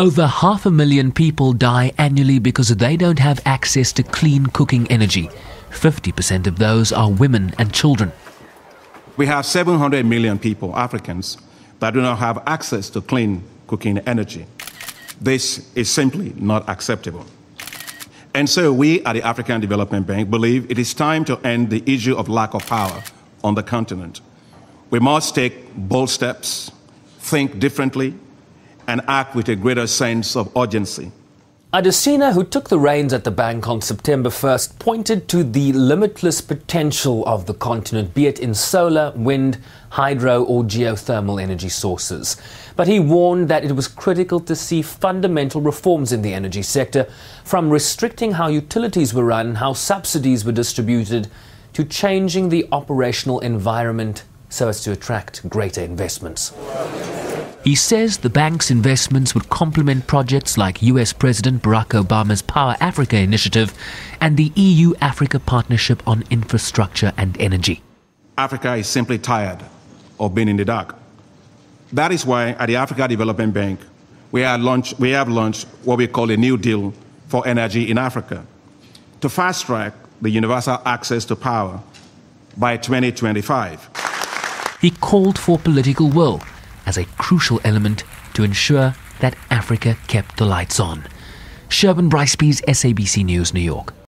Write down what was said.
Over 500,000 people die annually because they don't have access to clean cooking energy. 50% of those are women and children. We have 700 million people, Africans, that do not have access to clean cooking energy. This is simply not acceptable. And so we at the African Development Bank believe it is time to end the issue of lack of power on the continent. We must take bold steps, think differently, and act with a greater sense of urgency. Adesina, who took the reins at the bank on September 1st, pointed to the limitless potential of the continent, be it in solar, wind, hydro or geothermal energy sources. But he warned that it was critical to see fundamental reforms in the energy sector, from restricting how utilities were run, how subsidies were distributed, to changing the operational environment so as to attract greater investments. He says the bank's investments would complement projects like US President Barack Obama's Power Africa initiative and the EU-Africa Partnership on Infrastructure and Energy. Africa is simply tired of being in the dark. That is why at the Africa Development Bank, we have launched what we call a New Deal for Energy in Africa to fast-track the universal access to power by 2025. He called for political will as a crucial element to ensure that Africa kept the lights on. Sherwin Brycebees, SABC News, New York.